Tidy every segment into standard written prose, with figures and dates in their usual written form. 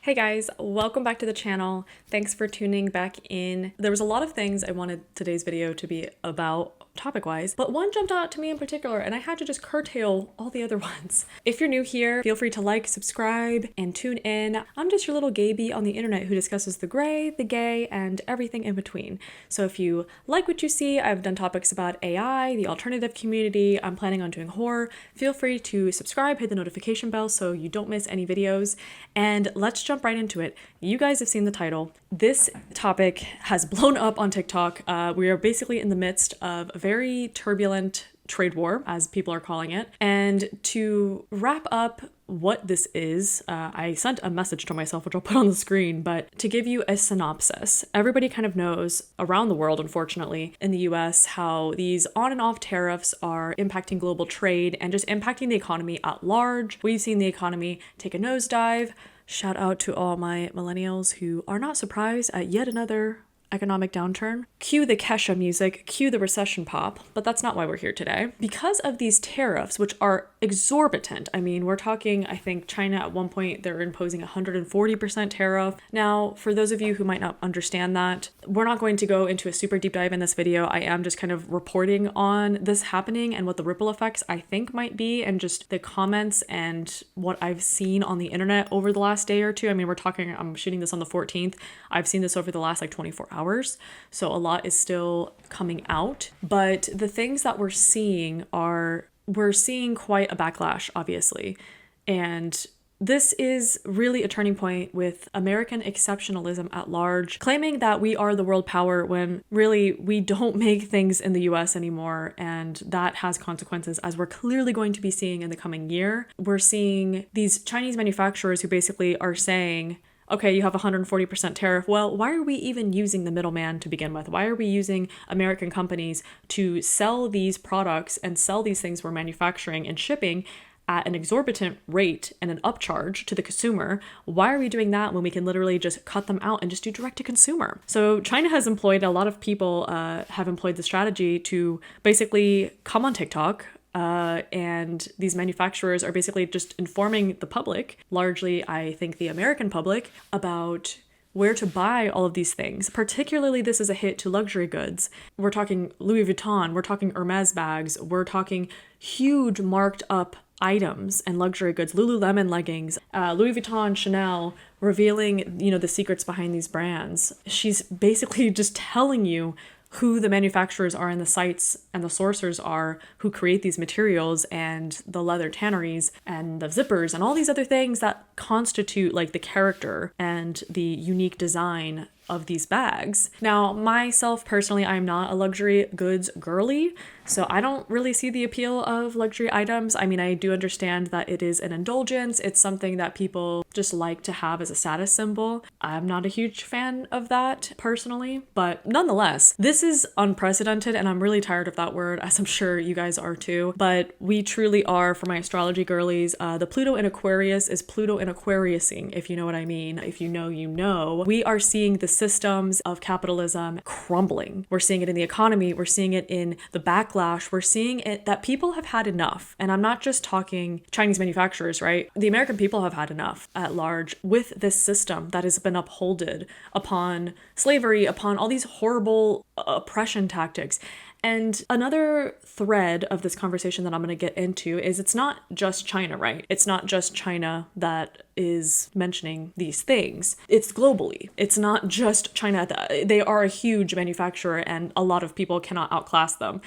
Hey guys, welcome back to the channel. Thanks for tuning back in. There was a lot of things I wanted today's video to be about topic-wise, but one jumped out to me in particular and I had to just curtail all the other ones. If you're new here, feel free to like, subscribe, and tune in. I'm just your little gay bee on the internet who discusses the gray, the gay, and everything in between. So if you like what you see, I've done topics about AI, the alternative community, I'm planning on doing horror. Feel free to subscribe, hit the notification bell so you don't miss any videos, and let's jump right into it. You guys have seen the title. This topic has blown up on TikTok. We are basically in the midst of a very turbulent trade war, as people are calling it. And to wrap up what this is, I sent a message to myself, which I'll put on the screen, but to give you a synopsis, everybody kind of knows around the world, unfortunately, in the US, how these on and off tariffs are impacting global trade and just impacting the economy at large. We've seen the economy take a nosedive. Shout out to all my millennials who are not surprised at yet another economic downturn. Cue the Kesha music, cue the recession pop, but that's not why we're here today. Because of these tariffs, which are exorbitant, I mean, we're talking, I think China at one point, they're imposing 140% tariff. Now, for those of you who might not understand that, we're not going to go into a super deep dive in this video. I am just kind of reporting on this happening and what the ripple effects I think might be, and just the comments and what I've seen on the internet over the last day or two. I mean, I'm shooting this on the 14th. I've seen this over the last like 24 hours. So a lot is still coming out, but the things that we're seeing quite a backlash, obviously. And this is really a turning point with American exceptionalism at large, claiming that we are the world power when really we don't make things in the US anymore. And that has consequences, as we're clearly going to be seeing in the coming year. We're seeing these Chinese manufacturers who basically are saying, okay, you have 140% tariff. Well, why are we even using the middleman to begin with? Why are we using American companies to sell these products and sell these things we're manufacturing and shipping at an exorbitant rate and an upcharge to the consumer? Why are we doing that when we can literally just cut them out and just do direct to consumer? So China has employed, a lot of people have employed the strategy to basically come on TikTok, and these manufacturers are basically just informing the public, largely I think the American public, about where to buy all of these things. Particularly, this is a hit to luxury goods. We're talking Louis Vuitton, we're talking Hermes bags, we're talking huge marked up items and luxury goods, Lululemon leggings, Louis Vuitton, Chanel, revealing, the secrets behind these brands. She's basically just telling you who the manufacturers are and the sites and the sourcers are who create these materials and the leather tanneries and the zippers and all these other things that constitute like the character and the unique design of these bags. Now, myself personally, I'm not a luxury goods girly, so I don't really see the appeal of luxury items. I mean, I do understand that it is an indulgence. It's something that people just like to have as a status symbol. I'm not a huge fan of that personally, but nonetheless, this is unprecedented and I'm really tired of that word, as I'm sure you guys are too. But we truly are, for my astrology girlies, the Pluto in Aquarius is Pluto in Aquarius-ing, if you know what I mean. If you know, you know. We are seeing the systems of capitalism crumbling. We're seeing it in the economy. We're seeing it in the backlash. We're seeing it that people have had enough. And I'm not just talking Chinese manufacturers, right? The American people have had enough at large with this system that has been upholded upon slavery, upon all these horrible oppression tactics. And another thread of this conversation that I'm going to get into is it's not just China, right? It's not just China that is mentioning these things. It's globally. It's not just China. They are a huge manufacturer and a lot of people cannot outclass them.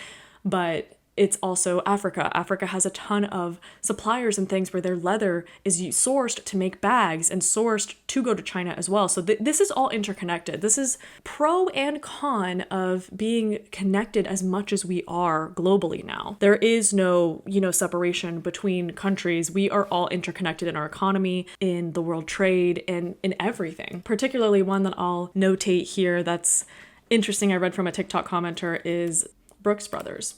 But it's also Africa. Africa has a ton of suppliers and things where their leather is sourced to make bags and sourced to go to China as well. So this is all interconnected. This is pro and con of being connected as much as we are globally now. There is no, separation between countries. We are all interconnected in our economy, in the world trade, and in everything. Particularly one that I'll notate here that's interesting I read from a TikTok commenter is Brooks Brothers.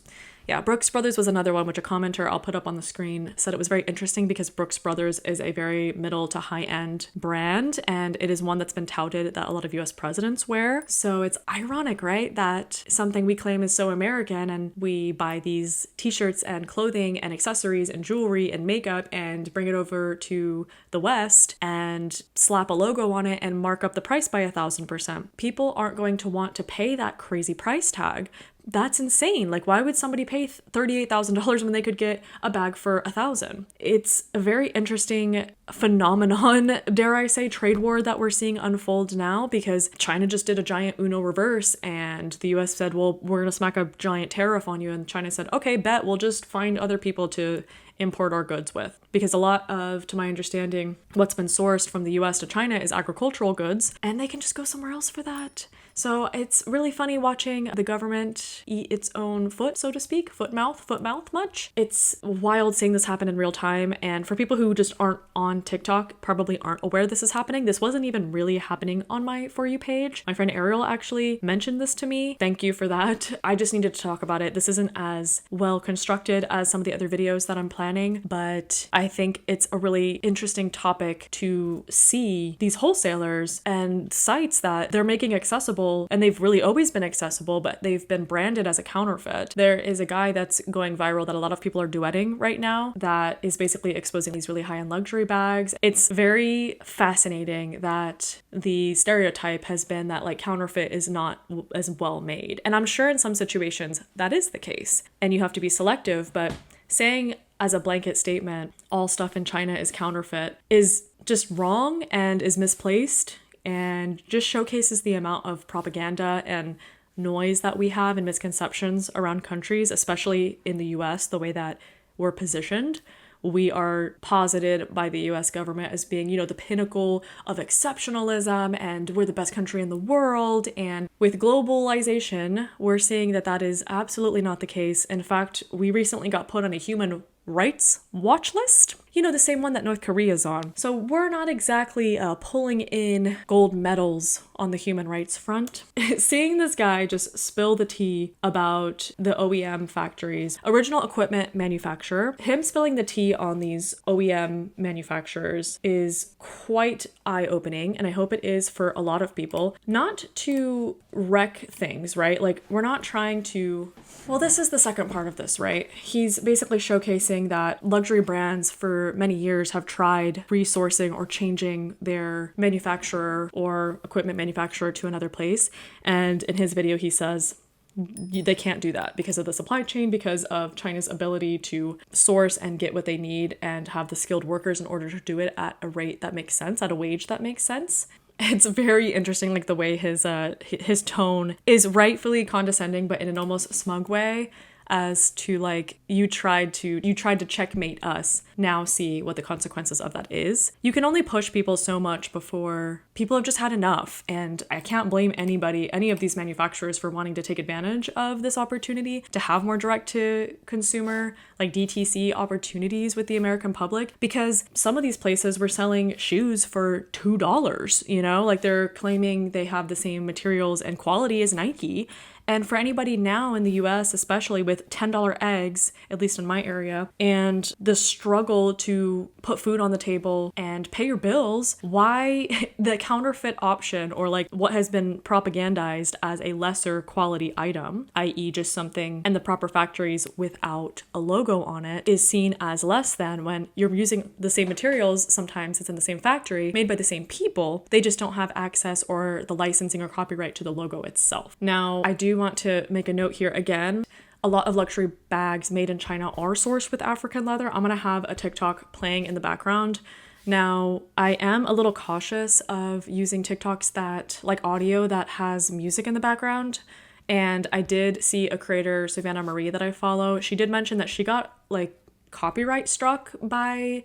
Yeah, Brooks Brothers was another one, which a commenter I'll put up on the screen said it was very interesting because Brooks Brothers is a very middle to high end brand, and it is one that's been touted that a lot of US presidents wear. So it's ironic, right? That something we claim is so American and we buy these t-shirts and clothing and accessories and jewelry and makeup and bring it over to the West and slap a logo on it and mark up the price by 1,000%. People aren't going to want to pay that crazy price tag. That's insane. Like, why would somebody pay $38,000 when they could get a bag for $1,000? It's a very interesting phenomenon, dare I say, trade war that we're seeing unfold now, because China just did a giant Uno reverse and the US said, well, we're going to smack a giant tariff on you. And China said, okay, bet, we'll just find other people to import our goods with. Because a lot of, to my understanding, what's been sourced from the US to China is agricultural goods, and they can just go somewhere else for that. So it's really funny watching the government eat its own foot, so to speak, foot mouth much. It's wild seeing this happen in real time. And for people who just aren't on TikTok, probably aren't aware this is happening. This wasn't even really happening on my For You page. My friend Ariel actually mentioned this to me. Thank you for that. I just needed to talk about it. This isn't as well constructed as some of the other videos that I'm planning, but I think it's a really interesting topic to see these wholesalers and sites that they're making accessible, and they've really always been accessible, but they've been branded as a counterfeit. There is a guy that's going viral that a lot of people are duetting right now that is basically exposing these really high-end luxury bags. It's very fascinating that the stereotype has been that like counterfeit is not as well made. And I'm sure in some situations that is the case, and you have to be selective, but saying as a blanket statement, all stuff in China is counterfeit is just wrong and is misplaced, and just showcases the amount of propaganda and noise that we have and misconceptions around countries, especially in the US, the way that we're positioned. We are posited by the US government as being, the pinnacle of exceptionalism and we're the best country in the world. And with globalization, we're seeing that that is absolutely not the case. In fact, we recently got put on a human rights watch list. The same one that North Korea's on. So we're not exactly pulling in gold medals on the human rights front. Seeing this guy just spill the tea about the OEM factories, original equipment manufacturer, him spilling the tea on these OEM manufacturers is quite eye-opening, and I hope it is for a lot of people. Not to wreck things, right? Like, we're not trying to... Well, this is the second part of this, right? He's basically showcasing that luxury brands for many years have tried resourcing or changing their manufacturer or equipment manufacturer to another place. And in his video, he says they can't do that because of the supply chain, because of China's ability to source and get what they need and have the skilled workers in order to do it at a rate that makes sense, at a wage that makes sense. It's very interesting, like the way his tone is rightfully condescending, but in an almost smug way, as to like, you tried to checkmate us, now see what the consequences of that is. You can only push people so much before people have just had enough, and I can't blame any of these manufacturers for wanting to take advantage of this opportunity to have more direct to consumer, like DTC opportunities with the American public, because some of these places were selling shoes for $2, like they're claiming they have the same materials and quality as Nike. And for anybody now in the US, especially with $10 eggs, at least in my area, and the struggle to put food on the table and pay your bills, why the counterfeit option, or like what has been propagandized as a lesser quality item, i.e. just something in the proper factories without a logo on it, is seen as less than, when you're using the same materials, sometimes it's in the same factory, made by the same people, they just don't have access or the licensing or copyright to the logo itself. Now, I do want to make a note here again. A lot of luxury bags made in China are sourced with African leather. I'm gonna have a TikTok playing in the background. Now, I am a little cautious of using TikToks that, like audio that has music in the background. And I did see a creator, Savannah Marie, that I follow. She did mention that she got like copyright struck by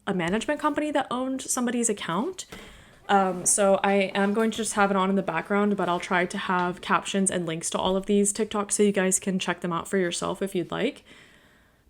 a management company that owned somebody's account. So I am going to just have it on in the background, but I'll try to have captions and links to all of these TikToks so you guys can check them out for yourself if you'd like.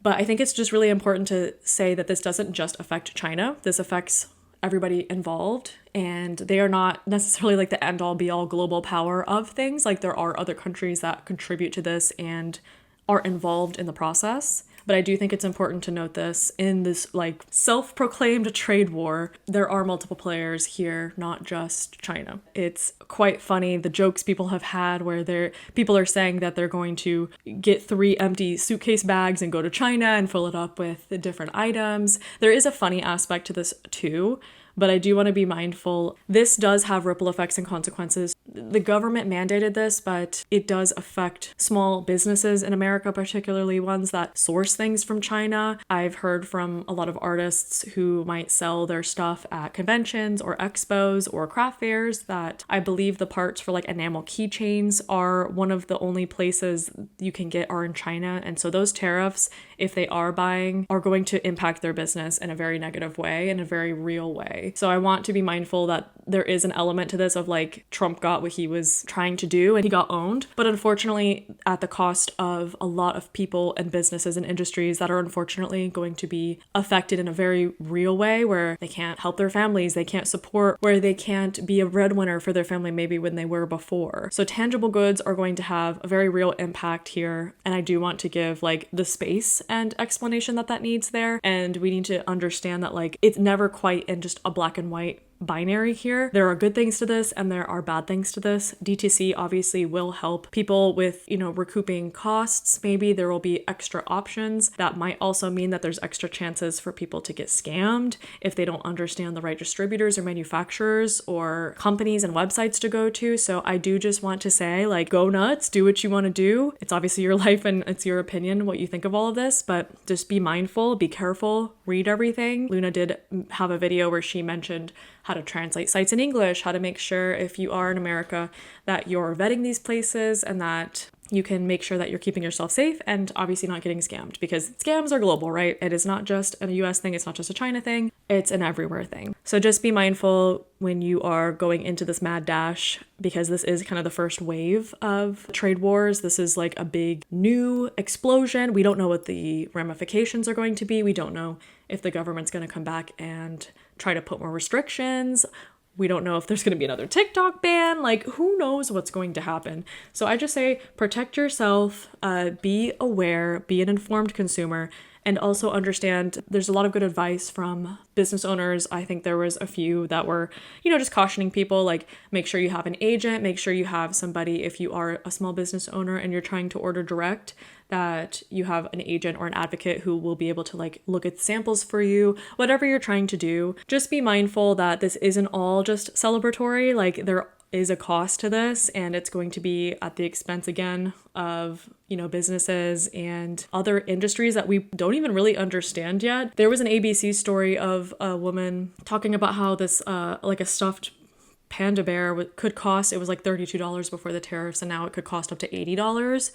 But I think it's just really important to say that this doesn't just affect China. This affects everybody involved, and they are not necessarily like the end all be all global power of things. Like, there are other countries that contribute to this and are involved in the process. But I do think it's important to note this in this like self-proclaimed trade war, there are multiple players here, not just China. It's quite funny the jokes people have had where people are saying that they're going to get 3 empty suitcase bags and go to China and fill it up with the different items. There is a funny aspect to this too. But I do want to be mindful. This does have ripple effects and consequences. The government mandated this, but it does affect small businesses in America, particularly ones that source things from China. I've heard from a lot of artists who might sell their stuff at conventions or expos or craft fairs that I believe the parts for like enamel keychains are one of the only places you can get are in China. And so those tariffs, if they are buying, are going to impact their business in a very negative way, in a very real way. So I want to be mindful that there is an element to this of like Trump got what he was trying to do and he got owned. But unfortunately, at the cost of a lot of people and businesses and industries that are unfortunately going to be affected in a very real way where they can't help their families, they can't support, where they can't be a breadwinner for their family maybe when they were before. So tangible goods are going to have a very real impact here. And I do want to give like the space and explanation that needs there. And we need to understand that like it's never quite in just a black and white binary here. There are good things to this and there are bad things to this. DTC obviously will help people with, recouping costs. Maybe there will be extra options. That might also mean that there's extra chances for people to get scammed if they don't understand the right distributors or manufacturers or companies and websites to go to. So I do just want to say, like, go nuts, do what you want to do. It's obviously your life and it's your opinion, what you think of all of this, but just be mindful, be careful, read everything. Luna did have a video where she mentioned how to translate sites in English, how to make sure if you are in America that you're vetting these places and that you can make sure that you're keeping yourself safe and obviously not getting scammed, because scams are global, right? It is not just a US thing, it's not just a China thing, it's an everywhere thing. So just be mindful when you are going into this mad dash, because this is kind of the first wave of trade wars. This is like a big new explosion. We don't know what the ramifications are going to be. We don't know if the government's going to come back and try to put more restrictions. We don't know if there's going to be another TikTok ban. Like, who knows what's going to happen? So I just say protect yourself, be aware, be an informed consumer, and also understand there's a lot of good advice from business owners. I think there was a few that were, just cautioning people, like, make sure you have an agent, make sure you have somebody, if you are a small business owner and you're trying to order direct, that you have an agent or an advocate who will be able to like look at samples for you, whatever you're trying to do. Just be mindful that this isn't all just celebratory. Like, there is a cost to this, and it's going to be at the expense again of, businesses and other industries that we don't even really understand yet. There was an ABC story of a woman talking about how this like a stuffed panda bear could cost, it was like $32 before the tariffs, and now it could cost up to $80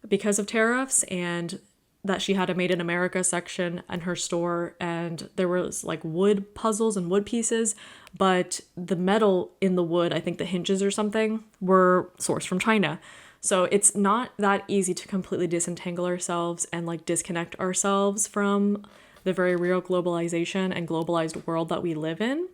because of tariffs, and that she had a Made in America section in her store, and there was like wood puzzles and wood pieces, but the metal in the wood, I think the hinges or something, were sourced from China. So it's not that easy to completely disentangle ourselves and like disconnect ourselves from the very real globalization and globalized world that we live in.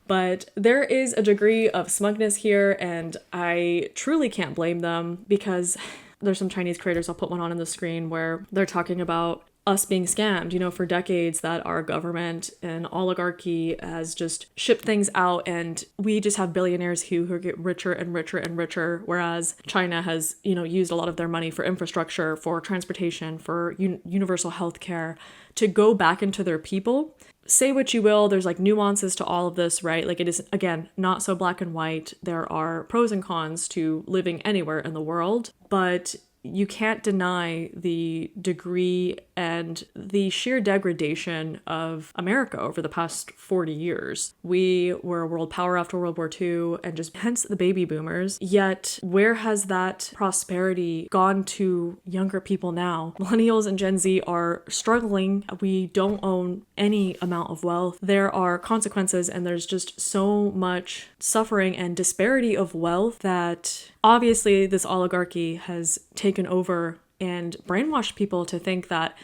But there is a degree of smugness here, and I truly can't blame them, because there's some Chinese creators, I'll put one on the screen, where they're talking about us being scammed, for decades, that our government and oligarchy has just shipped things out, and we just have billionaires who get richer and richer and richer, whereas China has, used a lot of their money for infrastructure, for transportation, for universal healthcare, to go back into their people. Say what you will, there's like nuances to all of this, right? Like, it is, again, not so black and white. There are pros and cons to living anywhere in the world, but you can't deny the degree and the sheer degradation of America over the past 40 years. We were a world power after World War II, and just hence the baby boomers. Yet, where has that prosperity gone to younger people now? Millennials and Gen Z are struggling. We don't own any amount of wealth. There are consequences, and there's just so much suffering and disparity of wealth that obviously this oligarchy has taken over and brainwashed people to think that,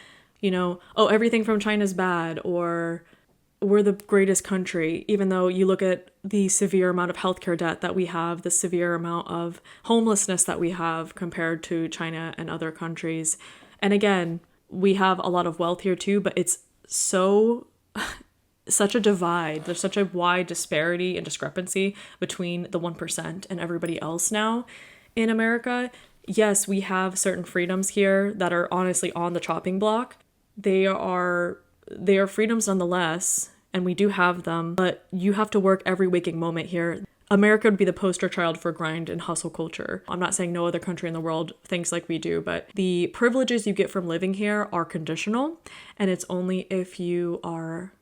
everything from China is bad, or, we're the greatest country, even though you look at the severe amount of healthcare debt that we have, the severe amount of homelessness that we have compared to China and other countries. And again, we have a lot of wealth here too, but it's such a divide. There's such a wide disparity and discrepancy between the 1% and everybody else now in America. Yes, we have certain freedoms here that are honestly on the chopping block. They are freedoms nonetheless, and we do have them, but you have to work every waking moment here. America would be the poster child for grind and hustle culture. I'm not saying no other country in the world thinks like we do, but the privileges you get from living here are conditional, and it's only if you are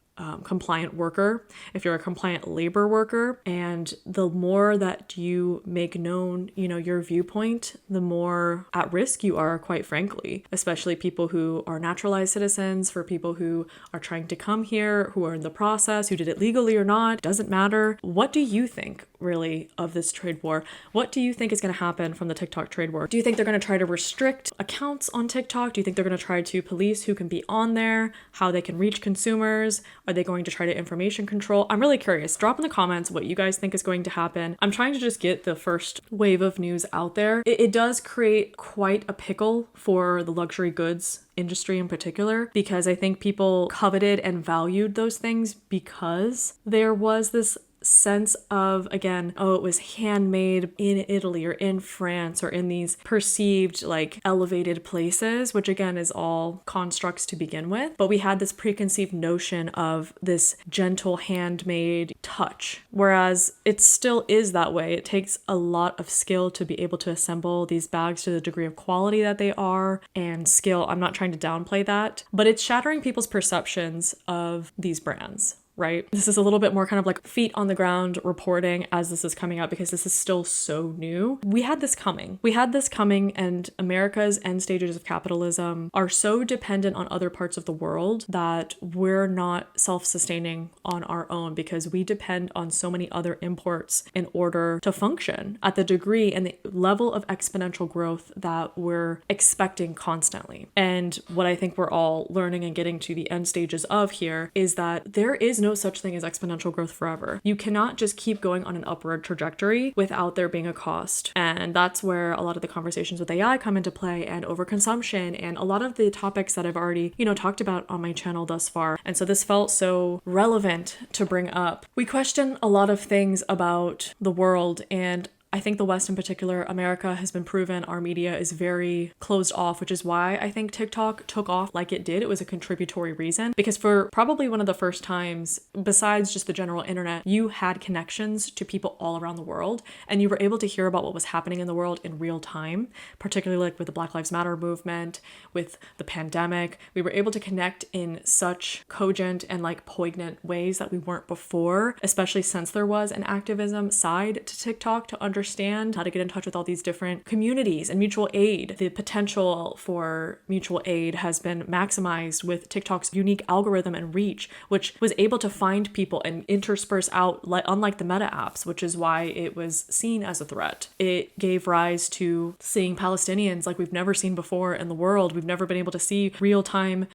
compliant worker, if you're a compliant labor worker, and the more that you make known, your viewpoint, the more at risk you are, quite frankly, especially people who are naturalized citizens, for people who are trying to come here, who are in the process, who did it legally or not, doesn't matter. What do you think really of this trade war? What do you think is going to happen from the TikTok trade war? Do you think they're going to try to restrict accounts on TikTok? Do you think they're going to try to police who can be on there, how they can reach consumers? Are they going to try to information control? I'm really curious. Drop in the comments what you guys think is going to happen. I'm trying to just get the first wave of news out there. It does create quite a pickle for the luxury goods industry in particular, because I think people coveted and valued those things because there was this sense of, again, it was handmade in Italy or in France or in these perceived like elevated places, which again is all constructs to begin with. But we had this preconceived notion of this gentle handmade touch, whereas it still is that way. It takes a lot of skill to be able to assemble these bags to the degree of quality that they are, and skill. I'm not trying to downplay that, but it's shattering people's perceptions of these brands. Right? This is a little bit more kind of like feet on the ground reporting as this is coming out, because this is still so new. We had this coming, and America's end stages of capitalism are so dependent on other parts of the world that we're not self-sustaining on our own, because we depend on so many other imports in order to function at the degree and the level of exponential growth that we're expecting constantly. And what I think we're all learning and getting to the end stages of here is that there is no such thing as exponential growth forever. You cannot just keep going on an upward trajectory without there being a cost. And that's where a lot of the conversations with AI come into play, and overconsumption, and a lot of the topics that I've already, talked about on my channel thus far. And so this felt so relevant to bring up. We question a lot of things about the world, and I think the West in particular, America, has been proven our media is very closed off, which is why I think TikTok took off like it did. It was a contributory reason, because for probably one of the first times, besides just the general internet, you had connections to people all around the world, and you were able to hear about what was happening in the world in real time, particularly like with the Black Lives Matter movement, with the pandemic. We were able to connect in such cogent and like poignant ways that we weren't before, especially since there was an activism side to TikTok to understand how to get in touch with all these different communities and mutual aid. The potential for mutual aid has been maximized with TikTok's unique algorithm and reach, which was able to find people and intersperse out, unlike the meta apps, which is why it was seen as a threat. It gave rise to seeing Palestinians like we've never seen before in the world. We've never been able to see real-time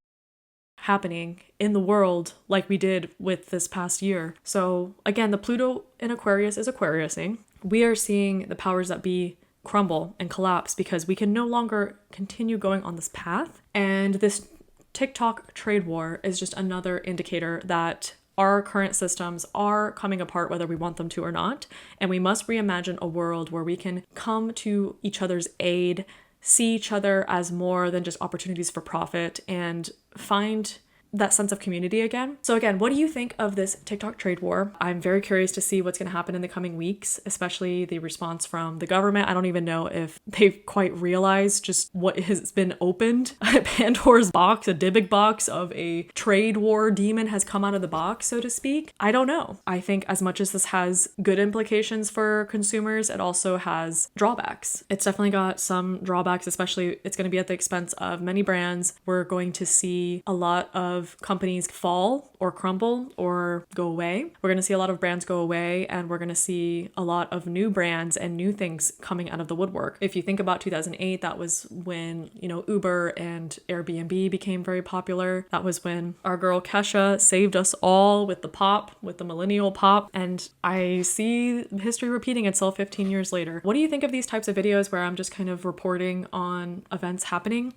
happening in the world like we did with this past year. So again, the Pluto in Aquarius is Aquarius-ing. We are seeing the powers that be crumble and collapse because we can no longer continue going on this path. And this TikTok trade war is just another indicator that our current systems are coming apart whether we want them to or not. And we must reimagine a world where we can come to each other's aid, see each other as more than just opportunities for profit, and find that sense of community again. So again, what do you think of this TikTok trade war? I'm very curious to see what's going to happen in the coming weeks, especially the response from the government. I don't even know if they've quite realized just what has been opened. Pandora's box, a Dybbuk box of a trade war demon has come out of the box, so to speak. I don't know. I think as much as this has good implications for consumers, it also has drawbacks. It's definitely got some drawbacks, especially it's going to be at the expense of many brands. We're going to see a lot of of companies fall or crumble or go away. We're going to see a lot of brands go away, and we're going to see a lot of new brands and new things coming out of the woodwork. If you think about 2008, that was when, you know, Uber and Airbnb became very popular. That was when our girl Kesha saved us all with the pop, with the millennial pop. And I see history repeating itself 15 years later. What do you think of these types of videos where I'm just kind of reporting on events happening?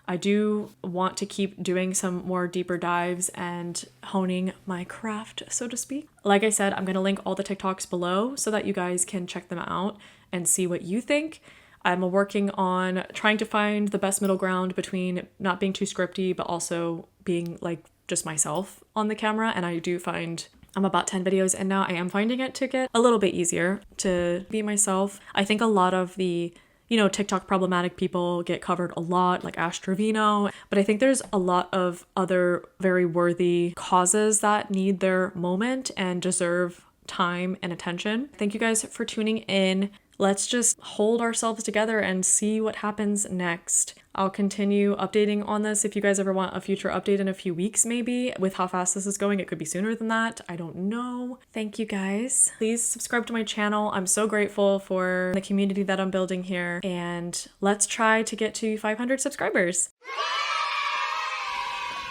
I do want to keep doing some more deeper dives and honing my craft, so to speak. Like I said, I'm going to link all the TikToks below so that you guys can check them out and see what you think. I'm working on trying to find the best middle ground between not being too scripty, but also being like just myself on the camera. And I do find I'm about 10 videos in now. I am finding it to get a little bit easier to be myself. I think a lot of the TikTok problematic people get covered a lot, like Ash Trevino. But I think there's a lot of other very worthy causes that need their moment and deserve time and attention. Thank you guys for tuning in. Let's just hold ourselves together and see what happens next. I'll continue updating on this. If you guys ever want a future update in a few weeks, maybe, with how fast this is going, it could be sooner than that. I don't know. Thank you guys. Please subscribe to my channel. I'm so grateful for the community that I'm building here. And let's try to get to 500 subscribers.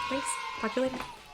Thanks. Talk to you later.